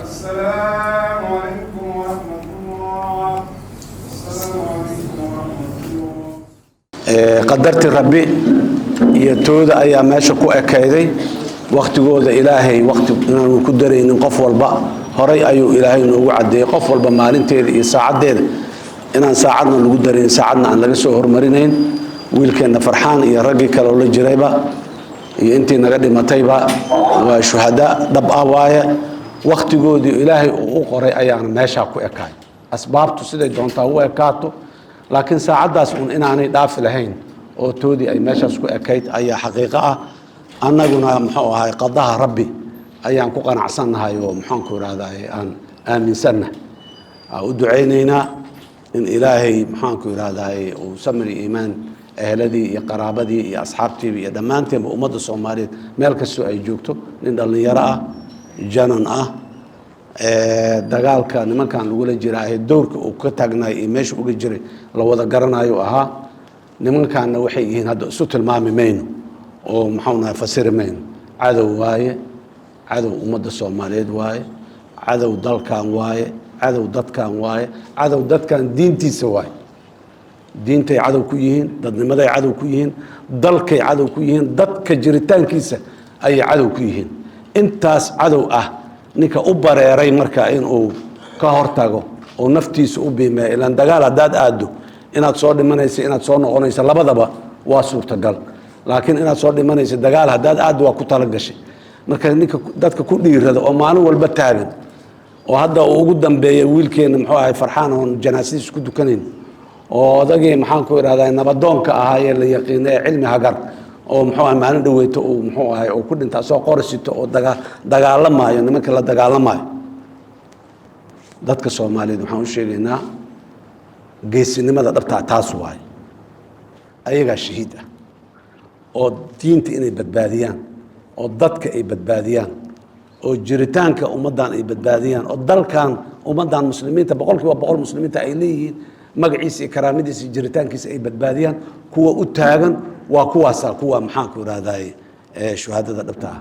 السلام عليكم ورحمة الله. السلام عليكم ورحمة الله. قدرت ربي يتود أيام ماشي كو أكيدي وقت جود إلهي وقت إنه كدري إن قف والباء هري أيو إلهي إنه وعدي قف والباء مالين تيري ساعد ده إن ساعدنا اللي قدرين ساعدنا أن نجلس هرمرينين ويلكن فرحان يا رجل كلو الجريبة أنت نقدم متيبة وشهداء دب أوايا وقت جود إلهي وقري أيام ماشي كو أكاي أسباب تسيد دونتا هو أكاتو لكن ساعداس إن أنا دافع لهين أو تودي أي ماشي كو أكيد أي حقيقة أنا قلنا محوها هاي قضاها ربي أيام كو قنعسنا هاي ومحنكور هذا أن آمن سنة ودعينينا إن إلهي محنكور هذا هاي وسمري إيمان أهلدي يا قرابتي يا أصحابتي يا دمانتي وأمد الصومالية ملك السوء يجوكتو لأن اللي يرى جنن دجال كان ما كان يقول جراه الدور وكتجنا إيماش وقول جري لو هذا قرنا يوها نمن كان وحيين هذا صوت المام مين ومحونا فسر مين عدو واي عدو أمد الصومالية واي عدو ضل كان واي عدو ضد كان واي عدو ضد كان دينتي سواي دينتي عدو كويهين ضد ماذا عدو كويهين ضل كي عدو كويهين ضد كجريتان كيسة أي عدو كويهين انتاس عدو ninka u bareeray marka in uu ka hortago oo naftiisa u biimeeyo ilaan dagaal hadaad aado inaad soo dhimanayso inaad soo noqonayso labadaba waa suurtagal laakiin inaad soo dhimanayso dagaal hadaad aado waa ku tala gashay marka ninka dadka ku dhiirada oo maalin walba taagan oo hadda uu ugu dambeeyay wiilkeena muxuu ahay farxaan oo janaasiis ku dukanayn oo odagii maxaan ku iraahdaa nabadoonka ahaa ee la yaqiinay cilmi hagar oo muxuu ahay maalin dhaweeto oo muxuu ahay oo ku dhinta soo qorsito oo dagaalamayo nimanka la dagaalamayo dadka Soomaaliyeed waxaan u sheegaynaa geesinimada dhabta taas waay ayaga shahiid ah oo diinta inay badbaadiyaan oo dadka ay badbaadiyaan oo jiritaanka ummadan ay badbaadiyaan oo dalkan ummadan muslimiinta boqolkiiba boqol muslimiinta ay leeyihiin magaciisa iyo karaamadiisa iyo jiritaankiisa ay badbaadiyaan kuwa u taagan waa kuwaasa kuwa maxaan ku raadaay shuhadada dhabta ah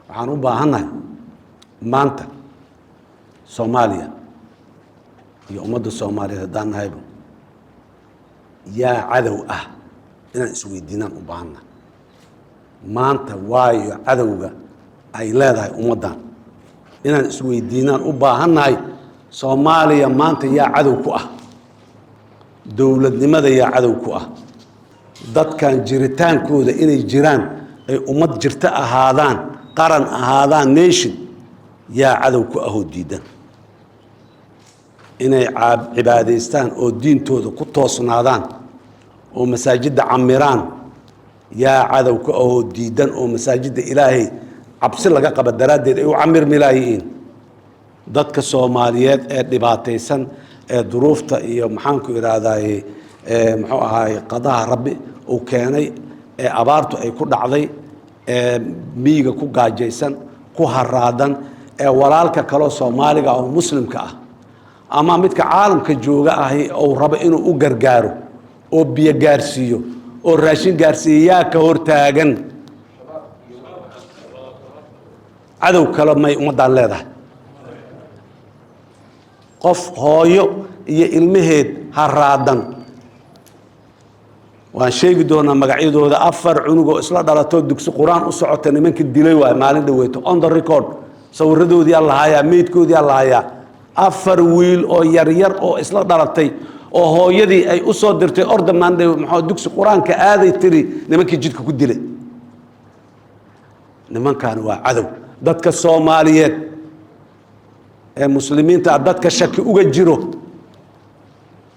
waxaan u baahanahay maanta Soomaaliya iyo ummadda Soomaaliyeed hadaan nahayba yaa cadow ah inaan isweydiinaan u baahanahay maanta waayo cadowga ay leedahay ummadan inaan isweydiinaan u baahanahay Soomaaliya maanta yaa cadow ku ah dawladnimada yaa cadow ku ah dadkan jiritaankooda inay jiraan ay ummad jirta ahaadaan qaran ahaadaan nation yaa cadow ku ahoo diidan inay cibaadaystaan oo diintooda ku toosnaadaan oo masaajidda camiraan yaa cadow ku ahoo diidan oo masaajidda ilaahay cabsi laga qaba daraaddeed ay u camirmi laayihiin dadka Soomaaliyeed ee dhibaataysan ee duruufta iyo maxaan ku iraahdaa muxuu ahaay qadaha rabbi uu keenay ee abaartu ay ku dhacday ee miiga ku gaajaysan ku haraadan ee walaalka kale Soomaaliga oo muslimka ah ama midka caalamka jooga ah oo raba inuu u gargaaro oo biyo gaarsiiyo oo raashin gaarsiiyaa ka hortaagan cadow kale may ummadan leedahay qof hooyo iyo ilmaheed haraadan waan sheegi doonaa magacyadooda 4 cunug oo isla dhalato dugsi quraan u socota nimanka dilay waa maalin dhaweeto on the record sawiradoodii Allah haya meedkoodii Allah haya 4 wiil oo yar yar oo isla dhalatay oo hooyadii ay u soo dirtay ordamaan maxaa dugsi quraanka aaday tiri nimankii jidka ku dilay nimankan waa cadow dadka Soomaaliyeed ee muslimiinta dadka shaki uga jiro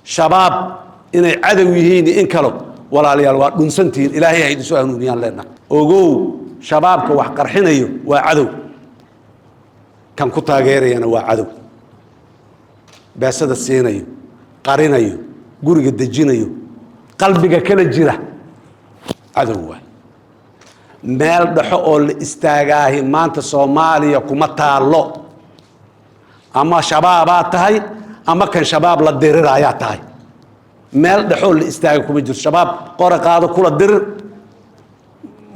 shabaab inay cadow yihiin in kale walaalayaal waa dhunsantiin ilaahay ay soo hanuuniyaan leena ogow shabaabka wax qarxinayo waa cadow kan ku taageerayana waa cadow beesada siinayo qarinayo guriga dejinayo qalbiga kala jira cadow waay meel dhaxo oo la istaagaahi maanta Soomaaliya kuma taalo ama shabaabaa tahay ama kan shabaab la diriraayaa tahay meel dhaxo la istaaga kuma jiro shabaab qora qaado kula dirir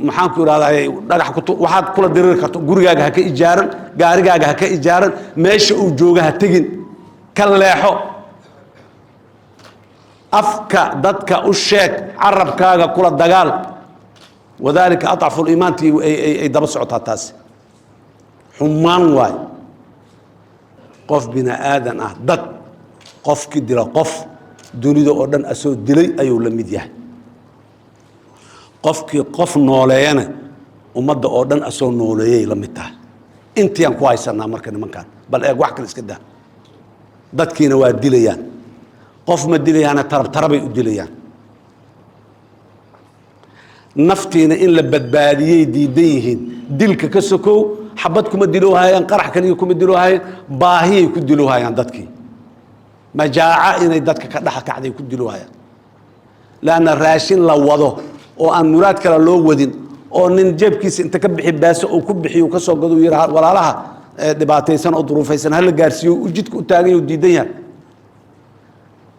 maxaan ku iraahdaa dhagax ku waxaad kula dirir karto gurigaaga ha ka ijaaran gaarigaaga ha ka ijaaran meesha uu jooga ha tagin ka leexo afka dadka u sheeg carabkaaga kula dagaal wadaalika adcafu liimaantii ay daba socotaa taasi xumaan waay qof bini aadan ah dad qofkii dila qof dunida oo dhan asoo dilay ayuu la mid yahay qofkii qof nooleeyana ummadda oo dhan asoo nooleeyay la mid tahay intii aan ku haysanaa marka nimankan bal eeg wax kale iska daa dadkiina waa dilayaan qof ma dilayaana tarabtarabay u dilayaan naftiina in la badbaadiyey diidan yihiin dilka ka sokow xabad kuma diloohayaan qarax kaliya kuma diloohayaan baahiyay ku diloohayaan dadkii majaaca inay dadka ka dhex kacday ku diloohayaan laana raashin la wado oo aan muraad kale loo wadin oo nin jeebkiisa inta ka bixi baaso oo ku bixiyo ka soo gado yiraahdo walaalaha dhibaataysan oo duruufaysan hal gaarsiyo u jidka u taagan oo diidan yahay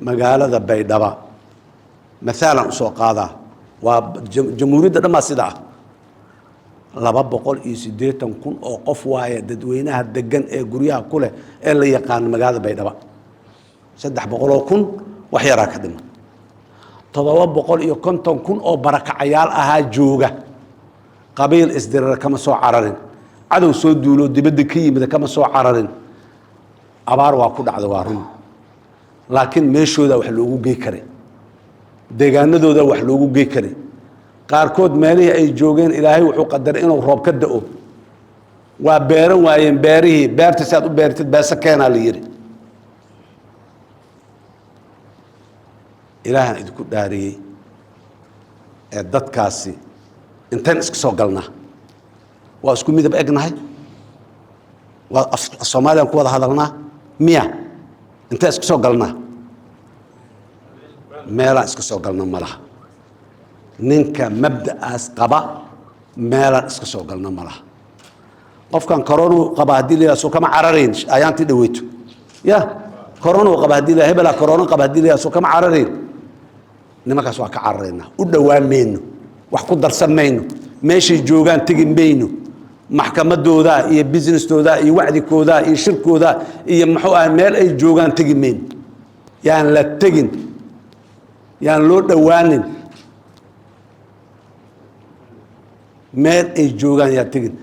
magaalada Baydhabo مثلا soo qaada waa jamhuuriyadda dhammaa sida ah 280,000 oo qof waaya dadweynaha degan ee guryaha ku leh ee la yaqaan magaalada Baydhabo 300,000 wax yaraa ka dhima 750,000 oo barakacayaal ahaa jooga qabiil isdirar kama soo cararin cadow soo duulo dibadda ka yimid kama soo cararin abaar waa ku dhacday waa run laakiin meeshooda wax loogu geey karay deegaanadooda wax loogu geey karay qaarkood meelihii ay joogeen ilaahay wuxuu qadaray inuu roob ka da'o waa beeran waayeen beerihii beerta saad u beertid beesa keenaa la yiri ilaahan idinku dhaariyey ee dadkaasi intaan iska soo galnaa waa isku midab egnahay waa Soomaaliyan ku wada hadalnaa miya intaan iska soo galnaa meelaan iska soo galna malaha ninka mabda'aas qaba meelaan iska soo galna malaha qofkan corona qaba hadii la soo kama carareyn ayaantii dhaweeto ya corona qaba hadii la hebela corona qaba hadii la soo kama carareyn nimankaas waa ka carareynaa u dhawaamayno wax ku darsamayno meeshay joogaan tagin bayno maxkamadooda iyo businesstooda iyo wacdikooda iyo shirkooda iyo muxuu ah meel ay joogaan tagin bayno yaan la tagin yaan loo dhawaanin meel ay joogaan yaa tagin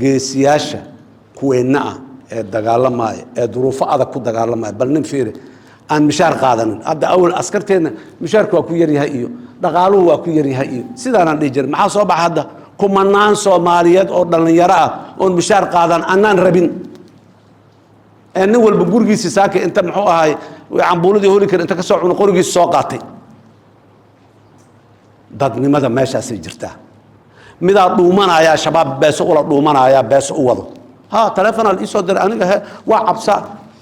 geesiyaasha kuweenna ah ee dagaalamaya ee duruufo adag ku dagaalamaya bal nin fiiri aan mishaar qaadanin hadda awal askarteena mishaarku waa ku yar yahay iyo dhaqaaluhu waa ku yar yahay iyo sidaanaan dhihi jirin maxaa soo baxa hadda kumanaan Soomaaliyeed oo dhalinyaro ah oo mishaar qaadan annaan rabin nin walba gurigiisa saaka inta muxuu ahay cambuuladii holi kar inta ka soo cuno qorigiisa soo qaatay dadnimada meeshaasay jirtaa midaa dhuumanaya shabaab beeso ula dhuumanaya beeso u wado ha telefoonal isoo dir aniga waa cabsa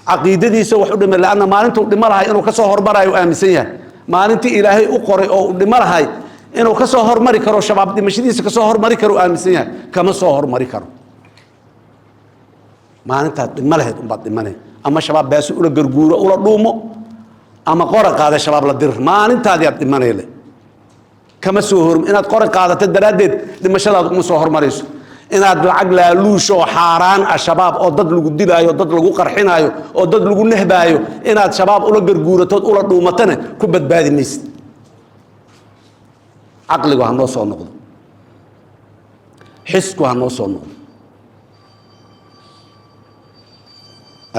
caqiidadiisa wax u dhimay laana maalinta uu dhimalahay inuu ka soo hormarayo aaminsan yahay maalintii ilaahay u qoray oo uu dhimalahay inuu ka soo hormari karo shabaab dhimashadiisa ka soo hormari karo aaminsan yahay kama soo hormari karo maalinta dhimalaheed umbaad dhimanay ama shabaab beeso ula garguuro ula dhuumo ama qora qaada shabaab la dir maalintaadii aad dhimanayle kama soo horm inaad qora qaadato daraadeed dhimashadaad uma soo hormarayso inaad lacag laaluusho xaaraan ah shabaab oo dad lagu dilaayo dad lagu qarxinaayo oo dad lagu nehbaayo inaad shabaab ula garguurato ula dhuumatana ku badbaadi maysid aqligu ha noo soo noqdo xisku ha noo soo noqdo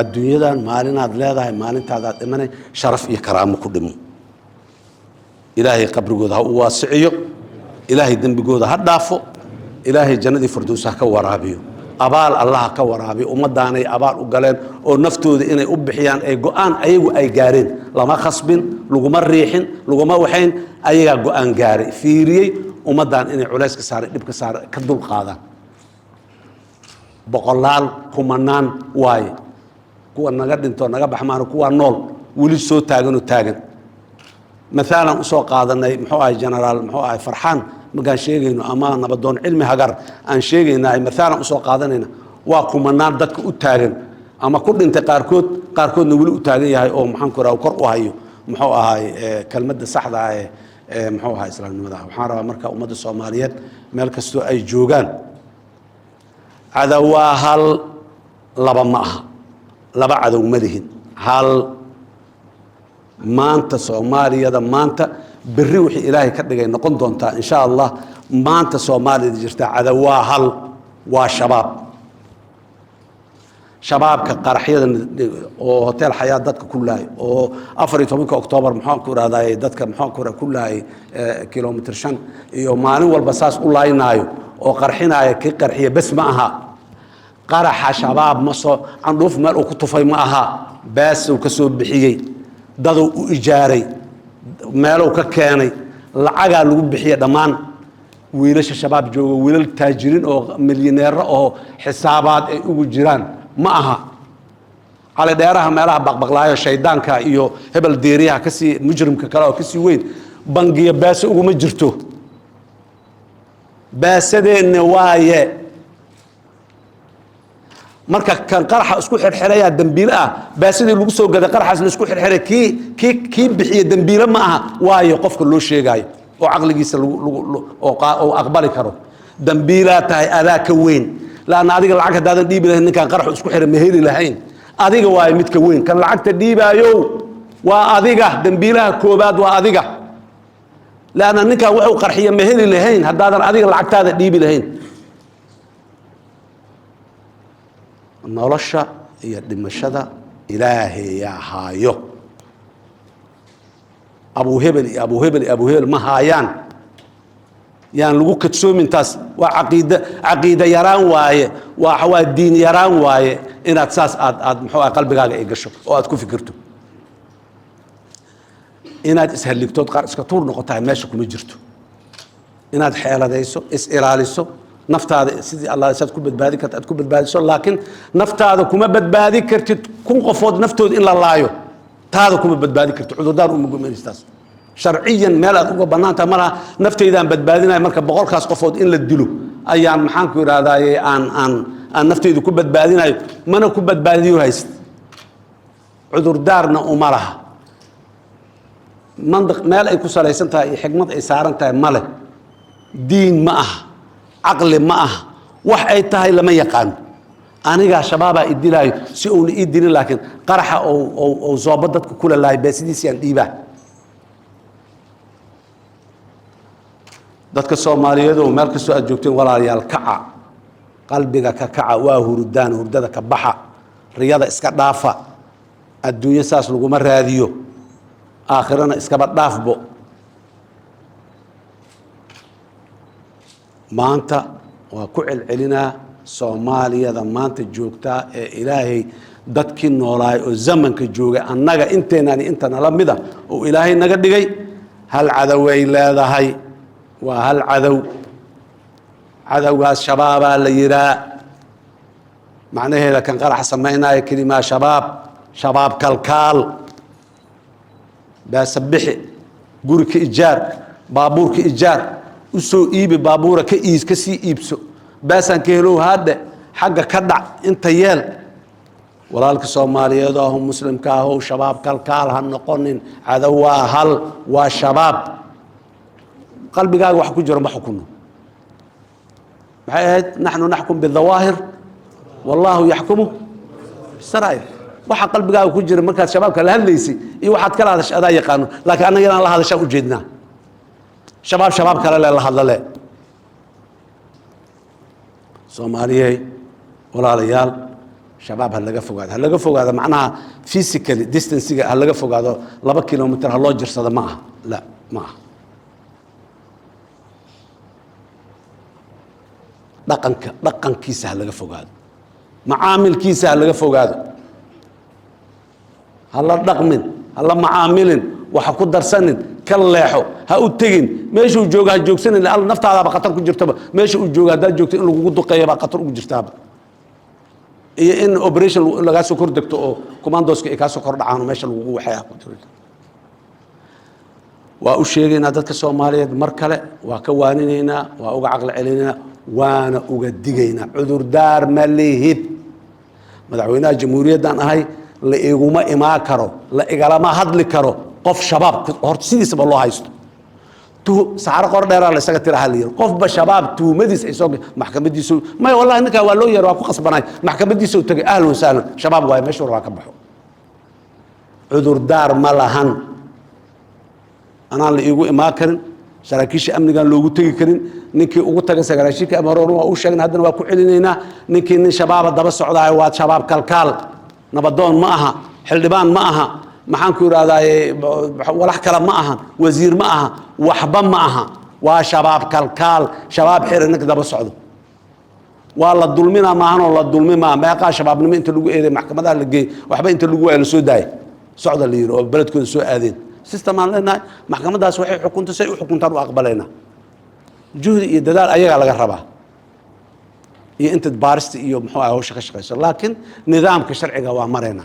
adduunyadan maalinaad leedahay maalintaadaad dhimanay sharaf iyo karaamo ku dhimo ilaahay qabrigooda ha u waasiciyo ilaahay dembigooda ha dhaafo ilaahay jannadii firdaws ha ka waraabiyo abaal allah ka waraabiyo ummadaanay abaal u galeen oo naftooda inay u bixiyaan ay go'aan ayagu ay gaareen lama khasbin laguma riixin laguma waxayn ayagaa go'aan gaaray fiiriyey ummadan inay culays ka saareen dhib ka saar ka dul qaadaan boqolaal kumanaan waaye kuwa naga dhinto naga baxmaan kuwa nool weli soo taagan مثلا usoo qaadanay muxuu ahay generaal muxuu ahay farxaan magaan sheegayno ama nabadoon cilmi hagar aan sheegaynaa مثلا usoo qaadanayna waa kumanaan dadka u taagan ama ku dhintay qaarkoodna weli u taagan yahay oo maxaan ku raaa kor u hayo muxuu ahay kelmadda saxda ah muxuu ahay islaamnimada waxaan rabaa marka ummadda Soomaaliyeed meel kasto ay joogaan cadawaa hal laba ma aha laba cadow ma lihin hal maanta Soomaaliyada maanta berri wixii Ilaahay ka dhigay noqon doontaa insha Allah maanta Soomaaliyada jirta cadawaa hal waa shabaabka qaraxyada oo hotel xayaa dadka ku laay oo 14 Oktoobar maxaan ku raadayay dadka maxaan ku laay kilomitir 5 iyo maalin walba saas u laaynaayo oo qarxinaya ki qarxiya bas ma aha qaraxa shabaab ma soo candhuuf meel uu ku tufay ma aha baas uu ka soo bixiyay dad uu ijaaray meel uu ka keenay lacaga lagu bixiyay dhamaan wiilasha shabaab jooga wiilal taajiriin oo milyaneer oo xisaabaad ay ugu jiraan ma aha على ديرها مالها بقبقلايا شيطانكا iyo hebel deeriyaha kasi mujrimka kale oo kasi weyn bangiya baas ugu ma jirto baasadeena waaye marka kan qaraxa isku xirxiraya dambiila baasadii lagu soo gaday qaraxaas la isku xirxiray ki bixiye dambiila ma aha waayo qofka loo sheegayo oo aqligiisa oo aqbali karo dambiila tahay adaa ka weyn laana adiga lacag hadaadan dhiibi lahayn ninkan qarax isku xiray ma heli lahayn adiga waa mid ka weyn kan lacagta dhiibaayo waa adiga dambiilaha koobaad waa adiga laana ninka wuxuu qarxiye ma heli lahayn hadaadan adiga lacagtaada dhiibi lahayn nolosha iyo dhimashada ilaahay yaa haayo abu hebel ma haayaan yaan lagu kadsoomin taas waa caqiida yaraan waaye waa diin yaraan waaye inaad saas aad muxuu qalbigaaga ay gasho oo aad ku fikirto inaad ishaligtood qaar iska tuur noqotaa meesha kuma jirto inaad xeeladayso is ilaaliso naftaada sidii Allah saad ku badbaadi kartid aad ku badbaadiso laakiin naftaada kuma badbaadi kartid kun qofood naftooda in la laayo taada kuma badbaadi kartid cudurdaan uma gumaystaas sharciyan meel aad uga banaanta malaha nafteedaan badbaadinay marka boqolkaas qofood in la dilo ayaan maxaan ku iraadaayay aan nafteedu ku badbaadinayo mana ku badbaadiyo hayst cudurdaarna uma laha mandiq meel ay ku salaysan tahay xigmad ay saaran tahay male diin ma aha aqli ma aha wax ay tahay lama yaqaan aniga shabaaba idilaayo si uu idin laakiin qaraxa oo zooba dadku kula laay baasidiisi aan dhiibaa dadka Soomaaliyeed oo meel kasta aad joogteen walaalayaal kaca qalbiga ka kaca waa hurdaan hurdada ka baxa riyada iska dhaafa adduunyo saas lagu ma raadiyo aakhirana iska dhaafbo maanta waa ku celcelinaa Soomaaliyada maanta joogta ee Ilaahay dadkii noolaay oo zamanka jooga annaga inteenani intana la mida oo Ilaahay naga dhigay hal cadaway leedahay waa hal cadawgaas shabaaba la yiraa macnaheeda kan qarax sameynaya kelima shabaab kalkaal baasabixi guri ka ijaar baabuur ka ijaar usoo iibi baabuura ka sii iibso baasan ka helo hadda xagga ka dhac inta yeel walaalka Soomaaliyeed oo muslimka ah oo shabaab kalkaal ha noqonin cadawaa hal waa shabaab qalbigaaga wax ku jiro ma xukuno maxay ahayd nahnu nahkum bidhawaahir wallahu yahkumu bisarair waxa qalbigaaga ku jira markaad shabaabka la hadlaysay iyo waxaad kala hadashay adaa yaqaano laakiin anaga la hadashaa u jeednaa shabaab kale la hadlale Soomaaliyeed walaalayaal shabaab ha laga fogaado macnaha physically distance ha laga fogaado 2 kilomitir ha loo jirsado ma aha la ma aha dhaqankiisa ha laga fogaado macaamilkiisa ha laga fogaado hala dhaqmin hala macaamilin waxa ku darsanin كالليحو هأتجن ماشي وجوجها جوكسن اللي قال نفط هذا بقطر كجرتبه ماشي وجوجها ده جوكتين اللي وجوده قيا بقطر كجرتبه إيه إن أوبريشن لقى سكر دكتور كوماندوس كاسو كرد عنه ماشي الوجوه حياة وأشيرنا ذاتك الصومالية مركلة وكوانينا وأوجع عقل علينا وانا أجدجينا عذر دار مليهب مدعوينا الجمهورية دان هاي لإيقوما إما كرو لإيقالا ما هدل كرو قف شباب هورت سيدي سب الله هايستو تو سعر قرر ديرا لساقة ترحالير قف بشباب تو مديس إيسوك محكمة ديسو ما والله إنك والله يرواكو قصبناي محكمة ديسو تقي أهل وسهلا شباب واي مشور راكبحو عذر دار ملهن أنا اللي يقول ما كرن سراكيش أمني قال لوجو تيجي كرن نكى وقت تجلس سراكيش كأمرون وأوشجن هذا نوقع علينا نكى إن شباب الضبط السعودية واد شباب كالكال نبضون معها حلبان معها محنكور هذا ولا كلام معها وزير معها وحبان معها وشباب كالكال شباب حير إنك ضبط السعودية والله الظلمنا معنا والله الظلم ما يقع شباب نمي أنت لوجو إيه محكمة ده اللي جي وحبا أنت لوجو على السوداء السعودية اللي يرو بلدكم السوء هذين سيستم لنا محكمة ده صحيح حكمت سيء وحكمت أقبلنا جهد يدلال أيها على جربها أنت تبارست يوم حوا هو شخص لكن نظام كشرعي جوا مرينا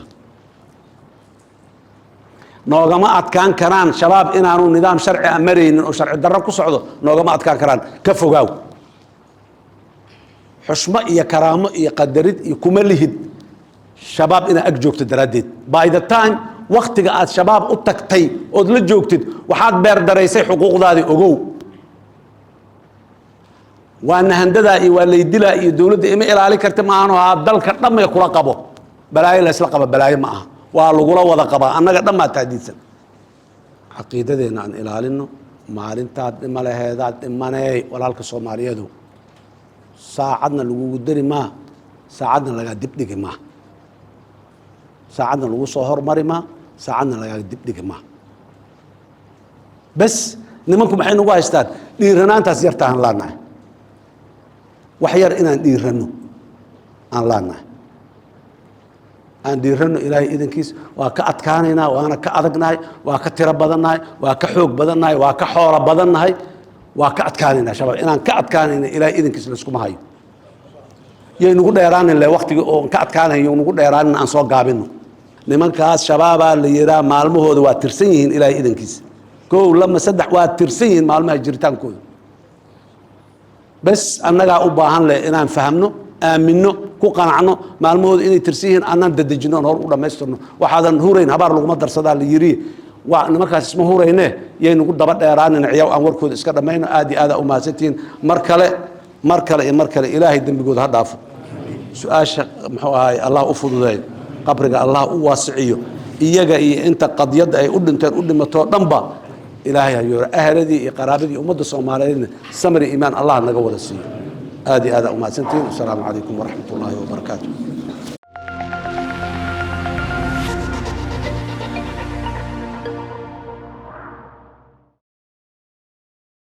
نوجماعة كان كران شباب إن أنو نظام شرعي أمرين أو شرعي دركوا صعدوا نوجماعة كان كران كفوا جو حشمة يا كرامة يا قدرت يكملهد شباب إن أجوك تدردد by the time وقتك aad shabaab u tagtay ood la joogtid waxaad beer daraysay xuquuqdaadii ogow waana handada iyo walaydila iyo dawladda ima ilaali karta ma aanu aad dalka dhamay kula qabo balaayo la isla qabo balaayo ma aha waa lagula wada qaba annaga dhammaa taadiidsan caqiidadeena aan ilaalino maalintaad dhima laheedaad dhimanay walaalka Soomaaliyeedu saacadna lagu dari ma saacadna laga dibdhigi ma saacadna lagu soo hormari ma saacadna laga dibdhigi ma bas nimanku maxay nagu haystaan dhiiranaantaas yarta aan laanahay wax yar inaan dhiirano aan laanahay aan dhiirano ilaahay idankiis waa ka adkaanaynaa waana ka adagnahay waa ka tiro badannahay waa ka xoog badannahay waa ka xoolo badannahay waa ka adkaanaynaa shabaab inaan ka adkaanayna ilaahay idankiis la iskuma hayo yay nagu dheeraanin le waqtiga oo ka adkaanayo nagu dheeraanin aan soo gaabino nimankaas shabaabaa la yiraa maalmahooda waa tirsan yihiin ilaahay idankiisa kow lama saddex waa tirsan yihiin maalmaha jiritaankooda bas annagaa u baahan leh inaan fahamno aamino ku qanacno maalmahooda inay tirsan yihiin annaan dadejino hor u dhammaystirno waxaadan hurayn habaar laguma darsadaa la yiri waa nimankaas isma hurayne yay nagu daba dheeraanin ciyaw aan warkooda iska dhammayno aad iyo aad u mahadsantihiin mar kale ilaahay dembigooda ha dhaafo su-aasha muxuu ahay allah u fududeeyo qabriga allah u waasiciyo iyaga iyo inta qadiyada ay u dhinteen u dhimato dhanba ilaahay ha yooro ahladii iyo qaraabadii ummadda Soomaaliyeedna samri iimaan allah naga wada siiyo aad iyo aad u mahadsantihiin assalaamu calaykum waraxmatullaahi wabarakaatuh